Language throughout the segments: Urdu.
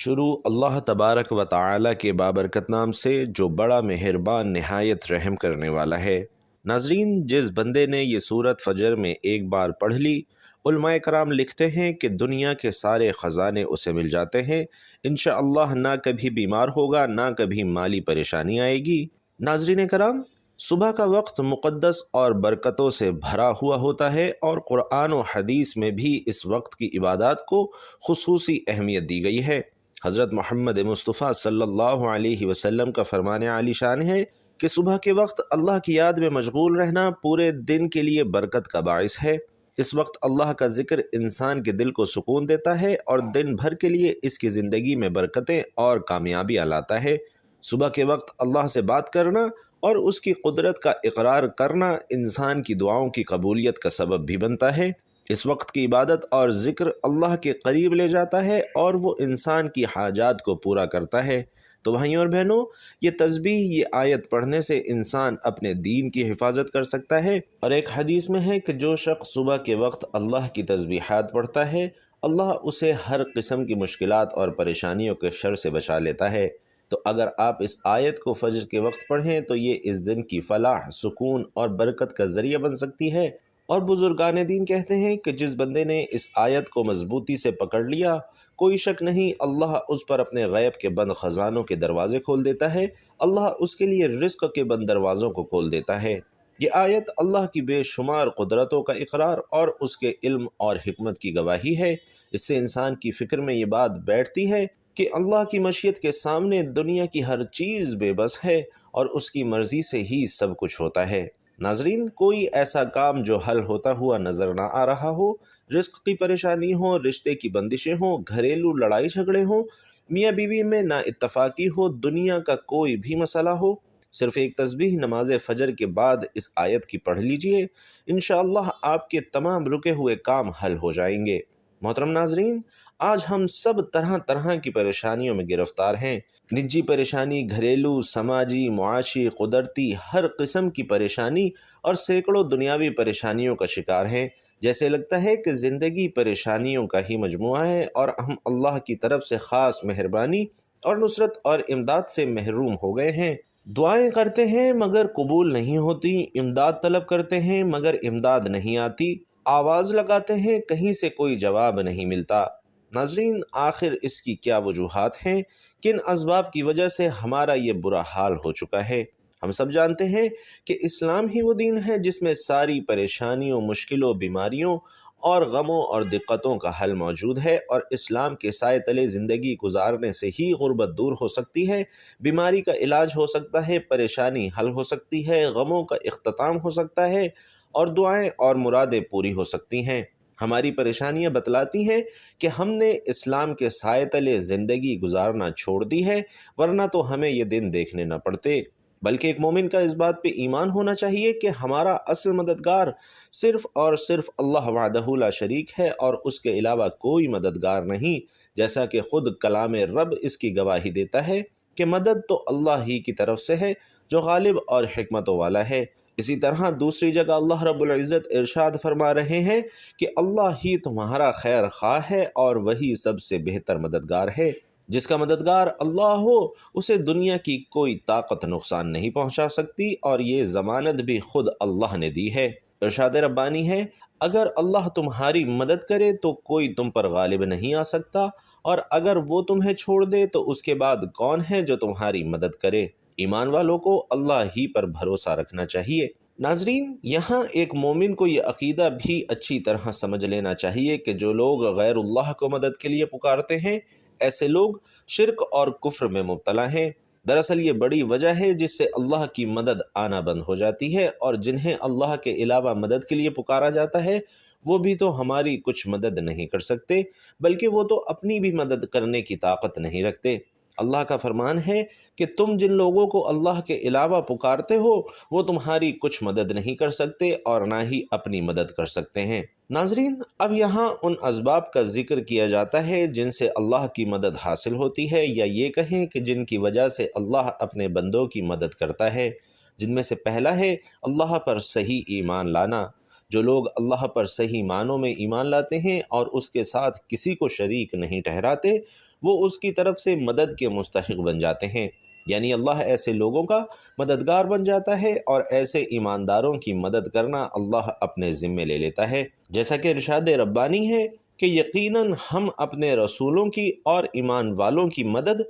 شروع اللہ تبارک و تعالی کے بابرکت نام سے جو بڑا مہربان نہایت رحم کرنے والا ہے۔ ناظرین، جس بندے نے یہ سورت فجر میں ایک بار پڑھ لی، علماء کرام لکھتے ہیں کہ دنیا کے سارے خزانے اسے مل جاتے ہیں۔ انشاءاللہ نہ کبھی بیمار ہوگا، نہ کبھی مالی پریشانی آئے گی۔ ناظرین کرام، صبح کا وقت مقدس اور برکتوں سے بھرا ہوا ہوتا ہے، اور قرآن و حدیث میں بھی اس وقت کی عبادات کو خصوصی اہمیت دی گئی ہے۔ حضرت محمد مصطفیٰ صلی اللہ علیہ وسلم کا فرمان عالی شان ہے کہ صبح کے وقت اللہ کی یاد میں مشغول رہنا پورے دن کے لیے برکت کا باعث ہے۔ اس وقت اللہ کا ذکر انسان کے دل کو سکون دیتا ہے اور دن بھر کے لیے اس کی زندگی میں برکتیں اور کامیابیاں لاتا ہے۔ صبح کے وقت اللہ سے بات کرنا اور اس کی قدرت کا اقرار کرنا انسان کی دعاؤں کی قبولیت کا سبب بھی بنتا ہے۔ اس وقت کی عبادت اور ذکر اللہ کے قریب لے جاتا ہے اور وہ انسان کی حاجات کو پورا کرتا ہے۔ تو بھائیوں اور بہنوں، یہ تسبیح، یہ آیت پڑھنے سے انسان اپنے دین کی حفاظت کر سکتا ہے، اور ایک حدیث میں ہے کہ جو شخص صبح کے وقت اللہ کی تسبیحات پڑھتا ہے، اللہ اسے ہر قسم کی مشکلات اور پریشانیوں کے شر سے بچا لیتا ہے۔ تو اگر آپ اس آیت کو فجر کے وقت پڑھیں تو یہ اس دن کی فلاح، سکون اور برکت کا ذریعہ بن سکتی ہے۔ اور بزرگان دین کہتے ہیں کہ جس بندے نے اس آیت کو مضبوطی سے پکڑ لیا، کوئی شک نہیں اللہ اس پر اپنے غیب کے بند خزانوں کے دروازے کھول دیتا ہے، اللہ اس کے لیے رزق کے بند دروازوں کو کھول دیتا ہے۔ یہ آیت اللہ کی بے شمار قدرتوں کا اقرار اور اس کے علم اور حکمت کی گواہی ہے۔ اس سے انسان کی فکر میں یہ بات بیٹھتی ہے کہ اللہ کی مشیت کے سامنے دنیا کی ہر چیز بے بس ہے اور اس کی مرضی سے ہی سب کچھ ہوتا ہے۔ ناظرین، کوئی ایسا کام جو حل ہوتا ہوا نظر نہ آ رہا ہو، رزق کی پریشانی ہو، رشتے کی بندشیں ہوں، گھریلو لڑائی جھگڑے ہوں، میاں بیوی میں نا اتفاقی ہو، دنیا کا کوئی بھی مسئلہ ہو، صرف ایک تسبیح نماز فجر کے بعد اس آیت کی پڑھ لیجئے، انشاءاللہ آپ کے تمام رکے ہوئے کام حل ہو جائیں گے۔ محترم ناظرین، آج ہم سب طرح طرح کی پریشانیوں میں گرفتار ہیں۔ نجی پریشانی، گھریلو، سماجی، معاشی، قدرتی، ہر قسم کی پریشانی اور سینکڑوں دنیاوی پریشانیوں کا شکار ہیں۔ جیسے لگتا ہے کہ زندگی پریشانیوں کا ہی مجموعہ ہے اور ہم اللہ کی طرف سے خاص مہربانی اور نصرت اور امداد سے محروم ہو گئے ہیں۔ دعائیں کرتے ہیں مگر قبول نہیں ہوتی، امداد طلب کرتے ہیں مگر امداد نہیں آتی، آواز لگاتے ہیں کہیں سے کوئی جواب نہیں ملتا۔ ناظرین، آخر اس کی کیا وجوہات ہیں؟ کن اسباب کی وجہ سے ہمارا یہ برا حال ہو چکا ہے؟ ہم سب جانتے ہیں کہ اسلام ہی وہ دین ہے جس میں ساری پریشانیوں، مشکلوں، بیماریوں اور غموں اور دقتوں کا حل موجود ہے، اور اسلام کے سائے تلے زندگی گزارنے سے ہی غربت دور ہو سکتی ہے، بیماری کا علاج ہو سکتا ہے، پریشانی حل ہو سکتی ہے، غموں کا اختتام ہو سکتا ہے، اور دعائیں اور مرادیں پوری ہو سکتی ہیں۔ ہماری پریشانیاں بتلاتی ہیں کہ ہم نے اسلام کے سائے تلے زندگی گزارنا چھوڑ دی ہے، ورنہ تو ہمیں یہ دن دیکھنے نہ پڑتے۔ بلکہ ایک مومن کا اس بات پہ ایمان ہونا چاہیے کہ ہمارا اصل مددگار صرف اور صرف اللہ وحدہ لا شریک ہے اور اس کے علاوہ کوئی مددگار نہیں، جیسا کہ خود کلام رب اس کی گواہی دیتا ہے کہ مدد تو اللہ ہی کی طرف سے ہے جو غالب اور حکمتوں والا ہے۔ اسی طرح دوسری جگہ اللہ رب العزت ارشاد فرما رہے ہیں کہ اللہ ہی تمہارا خیر خواہ ہے اور وہی سب سے بہتر مددگار ہے۔ جس کا مددگار اللہ ہو اسے دنیا کی کوئی طاقت نقصان نہیں پہنچا سکتی، اور یہ ضمانت بھی خود اللہ نے دی ہے۔ ارشاد ربانی ہے، اگر اللہ تمہاری مدد کرے تو کوئی تم پر غالب نہیں آ سکتا، اور اگر وہ تمہیں چھوڑ دے تو اس کے بعد کون ہے جو تمہاری مدد کرے۔ ایمان والوں کو اللہ ہی پر بھروسہ رکھنا چاہیے۔ ناظرین، یہاں ایک مومن کو یہ عقیدہ بھی اچھی طرح سمجھ لینا چاہیے کہ جو لوگ غیر اللہ کو مدد کے لیے پکارتے ہیں، ایسے لوگ شرک اور کفر میں مبتلا ہیں۔ دراصل یہ بڑی وجہ ہے جس سے اللہ کی مدد آنا بند ہو جاتی ہے، اور جنہیں اللہ کے علاوہ مدد کے لیے پکارا جاتا ہے وہ بھی تو ہماری کچھ مدد نہیں کر سکتے، بلکہ وہ تو اپنی بھی مدد کرنے کی طاقت نہیں رکھتے۔ اللہ کا فرمان ہے کہ تم جن لوگوں کو اللہ کے علاوہ پکارتے ہو وہ تمہاری کچھ مدد نہیں کر سکتے اور نہ ہی اپنی مدد کر سکتے ہیں۔ ناظرین، اب یہاں ان اسباب کا ذکر کیا جاتا ہے جن سے اللہ کی مدد حاصل ہوتی ہے، یا یہ کہیں کہ جن کی وجہ سے اللہ اپنے بندوں کی مدد کرتا ہے، جن میں سے پہلا ہے اللہ پر صحیح ایمان لانا۔ جو لوگ اللہ پر صحیح معنوں میں ایمان لاتے ہیں اور اس کے ساتھ کسی کو شریک نہیں ٹھہراتے، وہ اس کی طرف سے مدد کے مستحق بن جاتے ہیں، یعنی اللہ ایسے لوگوں کا مددگار بن جاتا ہے اور ایسے ایمانداروں کی مدد کرنا اللہ اپنے ذمے لے لیتا ہے، جیسا کہ ارشاد ربانی ہے کہ یقیناً ہم اپنے رسولوں کی اور ایمان والوں کی مدد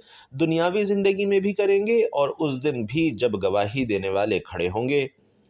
دنیاوی زندگی میں بھی کریں گے اور اس دن بھی جب گواہی دینے والے کھڑے ہوں گے۔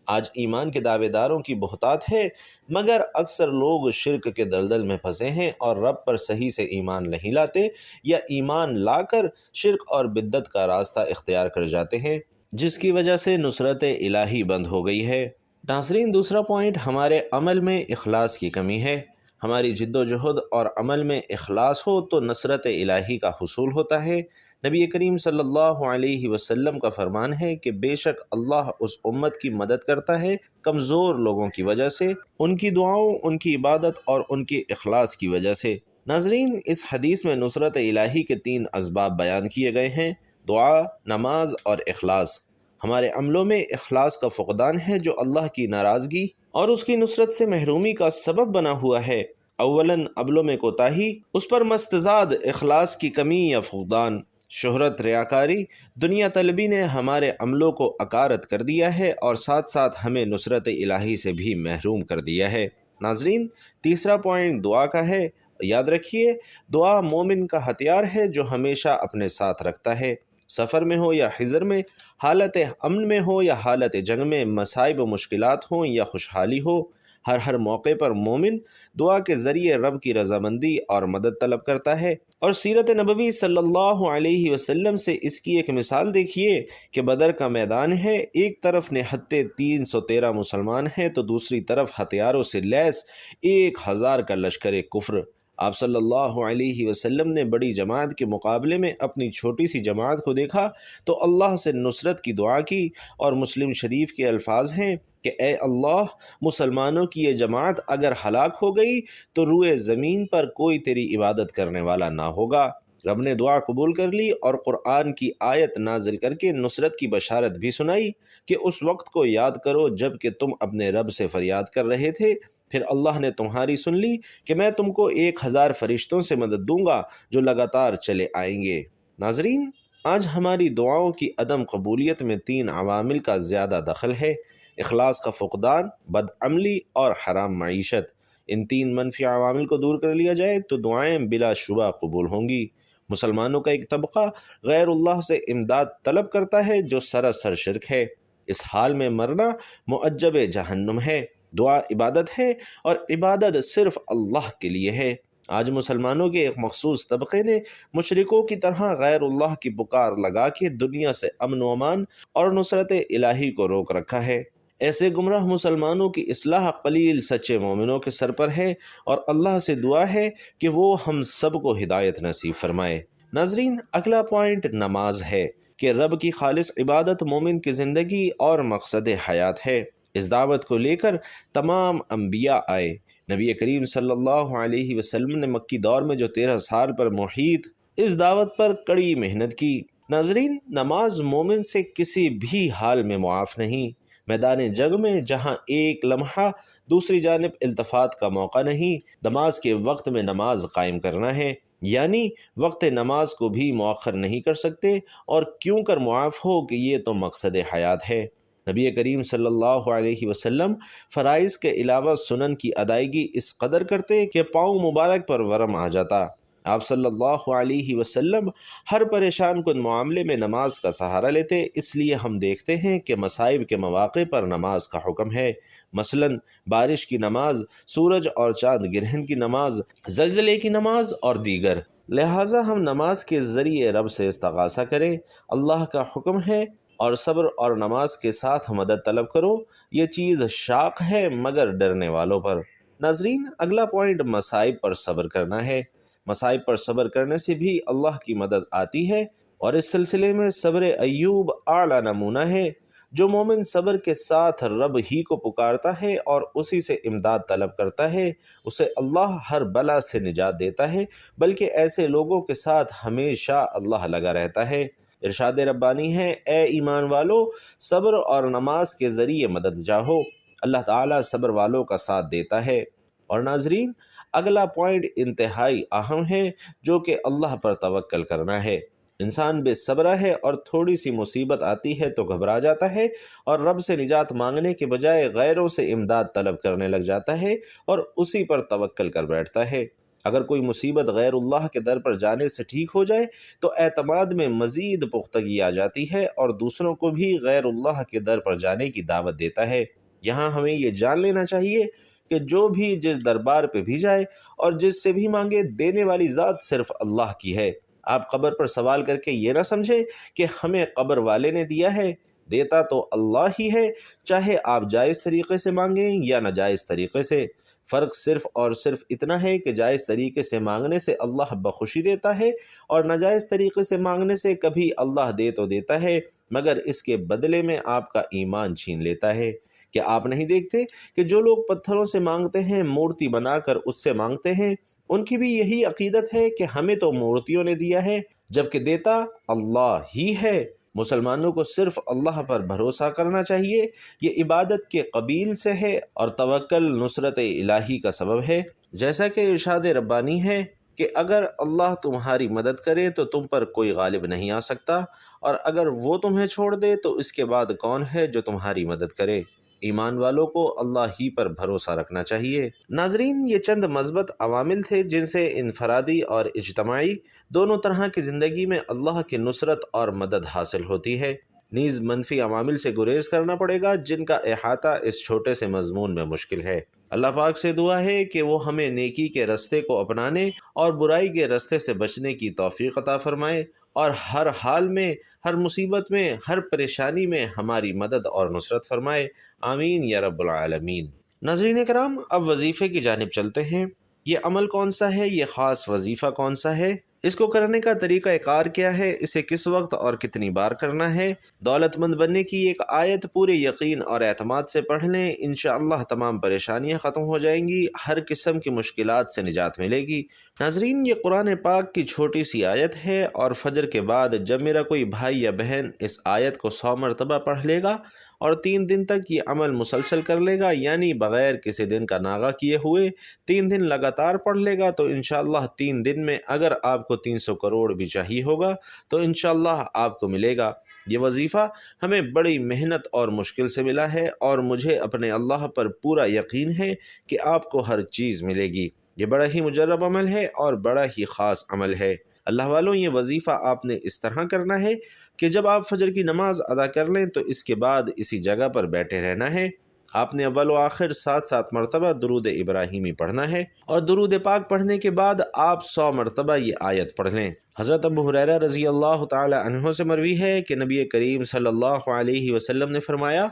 آج ایمان کے دعوے داروں کی بہتات ہے، مگر اکثر لوگ شرک کے دلدل میں پھنسے ہیں اور رب پر صحیح سے ایمان نہیں لاتے یا ایمان لا کر شرک اور بدعت کا راستہ اختیار کر جاتے ہیں، جس کی وجہ سے نصرت الہی بند ہو گئی ہے۔ ناظرین، دوسرا پوائنٹ ہمارے عمل میں اخلاص کی کمی ہے۔ ہماری جد و جہد اور عمل میں اخلاص ہو تو نصرت الہی کا حصول ہوتا ہے۔ نبی کریم صلی اللہ علیہ وسلم کا فرمان ہے کہ بے شک اللہ اس امت کی مدد کرتا ہے کمزور لوگوں کی وجہ سے، ان کی دعاؤں، ان کی عبادت اور ان کے اخلاص کی وجہ سے۔ ناظرین، اس حدیث میں نصرت الہی کے 3 اسباب بیان کیے گئے ہیں: دعا، نماز اور اخلاص۔ ہمارے عملوں میں اخلاص کا فقدان ہے جو اللہ کی ناراضگی اور اس کی نصرت سے محرومی کا سبب بنا ہوا ہے۔ اولاً عملوں میں کوتاہی، اس پر مستزاد اخلاص کی کمی یا فقدان۔ شہرت، ریاکاری، دنیا طلبی نے ہمارے عملوں کو اکارت کر دیا ہے اور ساتھ ساتھ ہمیں نصرت الہی سے بھی محروم کر دیا ہے۔ ناظرین، تیسرا پوائنٹ دعا کا ہے۔ یاد رکھیے، دعا مومن کا ہتھیار ہے جو ہمیشہ اپنے ساتھ رکھتا ہے، سفر میں ہو یا حضر میں، حالت امن میں ہو یا حالت جنگ میں، مصائب و مشکلات ہوں یا خوشحالی ہو، ہر موقع پر مومن دعا کے ذریعے رب کی رضامندی اور مدد طلب کرتا ہے۔ اور سیرت نبوی صلی اللہ علیہ وسلم سے اس کی ایک مثال دیکھیے کہ بدر کا میدان ہے، ایک طرف نہتے 313 مسلمان ہیں تو دوسری طرف ہتھیاروں سے لیس 1000 کا لشکر کفر۔ آپ صلی اللہ علیہ وسلم نے بڑی جماعت کے مقابلے میں اپنی چھوٹی سی جماعت کو دیکھا تو اللہ سے نصرت کی دعا کی، اور مسلم شریف کے الفاظ ہیں کہ اے اللہ، مسلمانوں کی یہ جماعت اگر ہلاک ہو گئی تو روئے زمین پر کوئی تیری عبادت کرنے والا نہ ہوگا۔ رب نے دعا قبول کر لی اور قرآن کی آیت نازل کر کے نصرت کی بشارت بھی سنائی کہ اس وقت کو یاد کرو جب کہ تم اپنے رب سے فریاد کر رہے تھے، پھر اللہ نے تمہاری سن لی کہ میں تم کو 1000 فرشتوں سے مدد دوں گا جو لگاتار چلے آئیں گے۔ ناظرین، آج ہماری دعاؤں کی عدم قبولیت میں 3 عوامل کا زیادہ دخل ہے: اخلاص کا فقدان، بدعملی اور حرام معیشت۔ ان 3 منفی عوامل کو دور کر لیا جائے تو دعائیں بلا شبہ قبول ہوں گی۔ مسلمانوں کا ایک طبقہ غیر اللہ سے امداد طلب کرتا ہے جو سراسر شرک ہے۔ اس حال میں مرنا معجب جہنم ہے۔ دعا عبادت ہے اور عبادت صرف اللہ کے لیے ہے۔ آج مسلمانوں کے ایک مخصوص طبقے نے مشرکوں کی طرح غیر اللہ کی پکار لگا کے دنیا سے امن و امان اور نصرت الہی کو روک رکھا ہے۔ ایسے گمراہ مسلمانوں کی اصلاح قلیل سچے مومنوں کے سر پر ہے، اور اللہ سے دعا ہے کہ وہ ہم سب کو ہدایت نصیب فرمائے۔ ناظرین، اگلا پوائنٹ نماز ہے کہ رب کی خالص عبادت مومن کی زندگی اور مقصد حیات ہے۔ اس دعوت کو لے کر تمام انبیاء آئے۔ نبی کریم صلی اللہ علیہ وسلم نے مکی دور میں جو 13 سال پر محیط اس دعوت پر کڑی محنت کی۔ ناظرین، نماز مومن سے کسی بھی حال میں معاف نہیں۔ میدان جنگ میں جہاں ایک لمحہ دوسری جانب التفات کا موقع نہیں، نماز کے وقت میں نماز قائم کرنا ہے، یعنی وقت نماز کو بھی مؤخر نہیں کر سکتے، اور کیوں کر معاف ہو کہ یہ تو مقصد حیات ہے۔ نبی کریم صلی اللہ علیہ وسلم فرائض کے علاوہ سنن کی ادائیگی اس قدر کرتے کہ پاؤں مبارک پر ورم آ جاتا۔ آپ صلی اللہ علیہ وسلم ہر پریشان کن معاملے میں نماز کا سہارا لیتے، اس لیے ہم دیکھتے ہیں کہ مصائب کے مواقع پر نماز کا حکم ہے، مثلاً بارش کی نماز، سورج اور چاند گرہن کی نماز، زلزلے کی نماز اور دیگر۔ لہٰذا ہم نماز کے ذریعے رب سے استغاثہ کریں۔ اللہ کا حکم ہے اور صبر اور نماز کے ساتھ مدد طلب کرو، یہ چیز شاق ہے مگر ڈرنے والوں پر۔ ناظرین، اگلا پوائنٹ مصائب پر صبر کرنا ہے۔ مصائب پر صبر کرنے سے بھی اللہ کی مدد آتی ہے، اور اس سلسلے میں صبر ایوب اعلیٰ نمونہ ہے۔ جو مومن صبر کے ساتھ رب ہی کو پکارتا ہے اور اسی سے امداد طلب کرتا ہے، اسے اللہ ہر بلا سے نجات دیتا ہے، بلکہ ایسے لوگوں کے ساتھ ہمیشہ اللہ لگا رہتا ہے۔ ارشاد ربانی ہے، اے ایمان والو، صبر اور نماز کے ذریعے مدد چاہو، اللہ تعالیٰ صبر والوں کا ساتھ دیتا ہے۔ اور ناظرین، اگلا پوائنٹ انتہائی اہم ہے، جو کہ اللہ پر توکل کرنا ہے۔ انسان بے صبر ہے اور تھوڑی سی مصیبت آتی ہے تو گھبرا جاتا ہے اور رب سے نجات مانگنے کے بجائے غیروں سے امداد طلب کرنے لگ جاتا ہے اور اسی پر توکل کر بیٹھتا ہے۔ اگر کوئی مصیبت غیر اللہ کے در پر جانے سے ٹھیک ہو جائے تو اعتماد میں مزید پختگی آ جاتی ہے اور دوسروں کو بھی غیر اللہ کے در پر جانے کی دعوت دیتا ہے۔ یہاں ہمیں یہ جان لینا چاہیے کہ جو بھی جس دربار پہ بھی جائے اور جس سے بھی مانگے، دینے والی ذات صرف اللہ کی ہے۔ آپ قبر پر سوال کر کے یہ نہ سمجھیں کہ ہمیں قبر والے نے دیا ہے، دیتا تو اللہ ہی ہے، چاہے آپ جائز طریقے سے مانگیں یا ناجائز طریقے سے۔ فرق صرف اور صرف اتنا ہے کہ جائز طریقے سے مانگنے سے اللہ بخوشی دیتا ہے اور ناجائز طریقے سے مانگنے سے کبھی اللہ دے تو دیتا ہے مگر اس کے بدلے میں آپ کا ایمان چھین لیتا ہے۔ کہ آپ نہیں دیکھتے کہ جو لوگ پتھروں سے مانگتے ہیں، مورتی بنا کر اس سے مانگتے ہیں، ان کی بھی یہی عقیدت ہے کہ ہمیں تو مورتیوں نے دیا ہے، جبکہ دیتا اللہ ہی ہے۔ مسلمانوں کو صرف اللہ پر بھروسہ کرنا چاہیے، یہ عبادت کے قبیل سے ہے اور توکل نصرت الہی کا سبب ہے۔ جیسا کہ ارشاد ربانی ہے کہ اگر اللہ تمہاری مدد کرے تو تم پر کوئی غالب نہیں آ سکتا، اور اگر وہ تمہیں چھوڑ دے تو اس کے بعد کون ہے جو تمہاری مدد کرے۔ ایمان والوں کو اللہ ہی پر بھروسہ رکھنا چاہیے۔ ناظرین، یہ چند مثبت عوامل تھے جن سے انفرادی اور اجتماعی دونوں طرح کی زندگی میں اللہ کی نصرت اور مدد حاصل ہوتی ہے۔ نیز منفی عوامل سے گریز کرنا پڑے گا جن کا احاطہ اس چھوٹے سے مضمون میں مشکل ہے۔ اللہ پاک سے دعا ہے کہ وہ ہمیں نیکی کے رستے کو اپنانے اور برائی کے رستے سے بچنے کی توفیق عطا فرمائے اور ہر حال میں، ہر مصیبت میں، ہر پریشانی میں ہماری مدد اور نصرت فرمائے۔ آمین یا رب العالمین۔ ناظرین کرام، اب وظیفے کی جانب چلتے ہیں۔ یہ عمل کون سا ہے؟ یہ خاص وظیفہ کون سا ہے؟ اس کو کرنے کا طریقہ کار کیا ہے؟ اسے کس وقت اور کتنی بار کرنا ہے؟ دولت مند بننے کی ایک آیت پورے یقین اور اعتماد سے پڑھ لیں، انشاءاللہ تمام پریشانیاں ختم ہو جائیں گی، ہر قسم کی مشکلات سے نجات ملے گی۔ ناظرین، یہ قرآن پاک کی چھوٹی سی آیت ہے اور فجر کے بعد جب میرا کوئی بھائی یا بہن اس آیت کو 100 مرتبہ پڑھ لے گا اور 3 دن تک یہ عمل مسلسل کر لے گا، یعنی بغیر کسی دن کا ناغہ کیے ہوئے 3 دن لگاتار پڑھ لے گا، تو انشاءاللہ 3 دن میں اگر آپ کو 300 کروڑ بھی چاہیے ہوگا تو انشاءاللہ آپ کو ملے گا۔ یہ وظیفہ ہمیں بڑی محنت اور مشکل سے ملا ہے اور مجھے اپنے اللہ پر پورا یقین ہے کہ آپ کو ہر چیز ملے گی۔ یہ بڑا ہی مجرب عمل ہے اور بڑا ہی خاص عمل ہے۔ اللہ والوں، یہ وظیفہ آپ نے اس طرح کرنا ہے کہ جب آپ فجر کی نماز ادا کر لیں تو اس کے بعد اسی جگہ پر بیٹھے رہنا ہے۔ آپ نے اول و آخر 7 مرتبہ درود ابراہیمی پڑھنا ہے اور درود پاک پڑھنے کے بعد آپ 100 مرتبہ یہ آیت پڑھ لیں۔ حضرت ابو ہریرہ رضی اللہ تعالی عنہ سے مروی ہے کہ نبی کریم صلی اللہ علیہ وسلم نے فرمایا،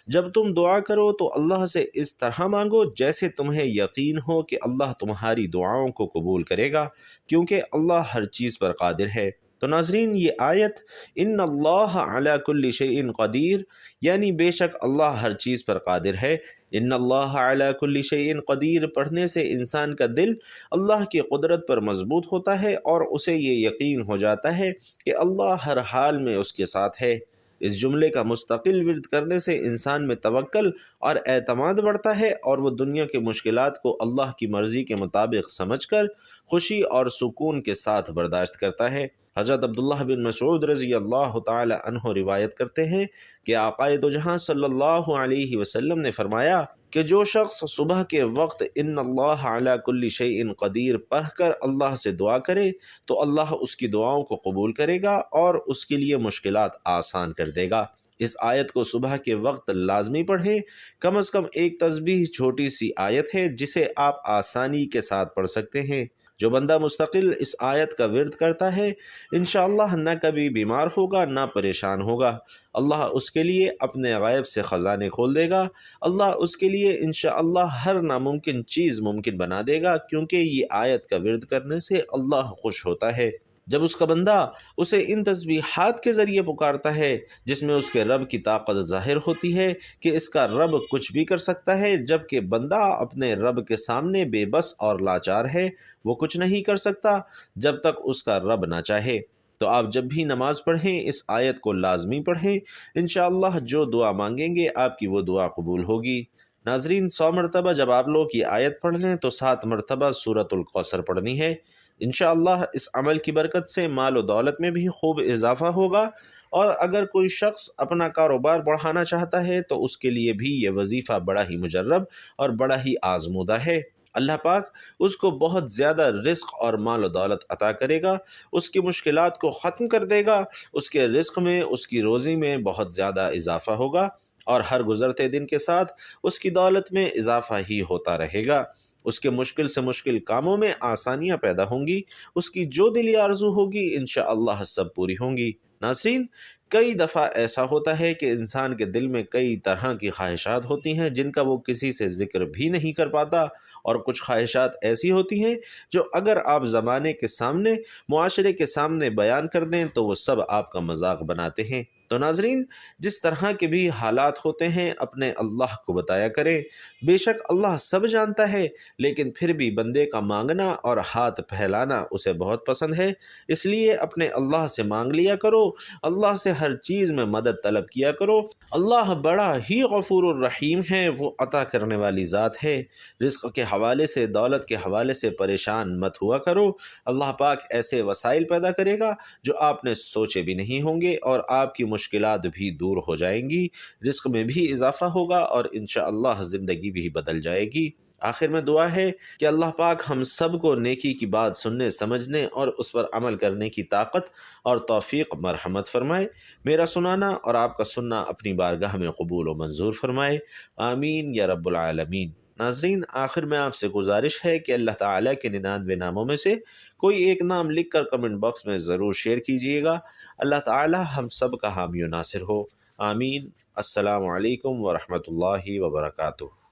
جب تم دعا کرو تو اللہ سے اس طرح مانگو جیسے تمہیں یقین ہو کہ اللہ تمہاری دعاؤں کو قبول کرے گا، کیونکہ اللہ ہر چیز پر قادر ہے۔ تو ناظرین، یہ آیت ان اللہ علی کل شیء قدیر، یعنی بے شک اللہ ہر چیز پر قادر ہے، ان اللہ علی کل شیء قدیر پڑھنے سے انسان کا دل اللہ کی قدرت پر مضبوط ہوتا ہے اور اسے یہ یقین ہو جاتا ہے کہ اللہ ہر حال میں اس کے ساتھ ہے۔ اس جملے کا مستقل ورد کرنے سے انسان میں توکل اور اعتماد بڑھتا ہے اور وہ دنیا کی مشکلات کو اللہ کی مرضی کے مطابق سمجھ کر خوشی اور سکون کے ساتھ برداشت کرتا ہے۔ حضرت عبداللہ بن مسعود رضی اللہ تعالی عنہ روایت کرتے ہیں کہ آقا دو جہاں صلی اللہ علیہ وسلم نے فرمایا کہ جو شخص صبح کے وقت ان اللہ علی کل شیء قدیر پڑھ کر اللہ سے دعا کرے تو اللہ اس کی دعاؤں کو قبول کرے گا اور اس کے لیے مشکلات آسان کر دے گا۔ اس آیت کو صبح کے وقت لازمی پڑھیں۔ کم از کم ایک تسبیح چھوٹی سی آیت ہے جسے آپ آسانی کے ساتھ پڑھ سکتے ہیں۔ جو بندہ مستقل اس آیت کا ورد کرتا ہے انشاءاللہ نہ کبھی بیمار ہوگا نہ پریشان ہوگا۔ اللہ اس کے لیے اپنے غیب سے خزانے کھول دے گا۔ اللہ اس کے لیے انشاءاللہ ہر ناممکن چیز ممکن بنا دے گا، کیونکہ یہ آیت کا ورد کرنے سے اللہ خوش ہوتا ہے۔ جب اس کا بندہ اسے ان تسبیحات کے ذریعے پکارتا ہے جس میں اس کے رب کی طاقت ظاہر ہوتی ہے کہ اس کا رب کچھ بھی کر سکتا ہے، جبکہ بندہ اپنے رب کے سامنے بے بس اور لاچار ہے، وہ کچھ نہیں کر سکتا جب تک اس کا رب نہ چاہے۔ تو آپ جب بھی نماز پڑھیں اس آیت کو لازمی پڑھیں، انشاءاللہ جو دعا مانگیں گے آپ کی وہ دعا قبول ہوگی۔ ناظرین 100 مرتبہ جب آپ لوگ یہ آیت پڑھ لیں تو 7 مرتبہ سورۃ الکوثر پڑھنی ہے۔ انشاءاللہ اس عمل کی برکت سے مال و دولت میں بھی خوب اضافہ ہوگا، اور اگر کوئی شخص اپنا کاروبار بڑھانا چاہتا ہے تو اس کے لیے بھی یہ وظیفہ بڑا ہی مجرب اور بڑا ہی آزمودہ ہے۔ اللہ پاک اس کو بہت زیادہ رزق اور مال و دولت عطا کرے گا، اس کی مشکلات کو ختم کر دے گا، اس کے رزق میں، اس کی روزی میں بہت زیادہ اضافہ ہوگا، اور ہر گزرتے دن کے ساتھ اس کی دولت میں اضافہ ہی ہوتا رہے گا۔ اس کے مشکل سے مشکل کاموں میں آسانیاں پیدا ہوں گی، اس کی جو دلی آرزو ہوگی انشاءاللہ سب پوری ہوں گی۔ ناظرین، کئی دفعہ ایسا ہوتا ہے کہ انسان کے دل میں کئی طرح کی خواہشات ہوتی ہیں جن کا وہ کسی سے ذکر بھی نہیں کر پاتا، اور کچھ خواہشات ایسی ہوتی ہیں جو اگر آپ زمانے کے سامنے، معاشرے کے سامنے بیان کر دیں تو وہ سب آپ کا مذاق بناتے ہیں۔ تو ناظرین، جس طرح کے بھی حالات ہوتے ہیں اپنے اللہ کو بتایا کریں۔ بے شک اللہ سب جانتا ہے، لیکن پھر بھی بندے کا مانگنا اور ہاتھ پھیلانا اسے بہت پسند ہے، اس لیے اپنے اللہ سے مانگ لیا کرو، اللہ سے ہر چیز میں مدد طلب کیا کرو۔ اللہ بڑا ہی غفور الرحیم ہے، وہ عطا کرنے والی ذات ہے۔ رزق کے حوالے سے، دولت کے حوالے سے پریشان مت ہوا کرو، اللہ پاک ایسے وسائل پیدا کرے گا جو آپ نے سوچے بھی نہیں ہوں گے، اور آپ کی مشکلات بھی دور ہو جائیں گی، رزق میں بھی اضافہ ہوگا، اور انشاءاللہ زندگی بھی بدل جائے گی۔ آخر میں دعا ہے کہ اللہ پاک ہم سب کو نیکی کی بات سننے، سمجھنے اور اس پر عمل کرنے کی طاقت اور توفیق مرحمت فرمائے۔ میرا سنانا اور آپ کا سننا اپنی بارگاہ میں قبول و منظور فرمائے، آمین یا رب العالمین۔ ناظرین، آخر میں آپ سے گزارش ہے کہ اللہ تعالیٰ کے 99 ناموں میں سے کوئی ایک نام لکھ کر کمنٹ باکس میں ضرور شیئر کیجیے گا۔ اللہ تعالیٰ ہم سب کا حامی و ناصر ہو، آمین۔ السلام علیکم ورحمۃ اللہ وبرکاتہ۔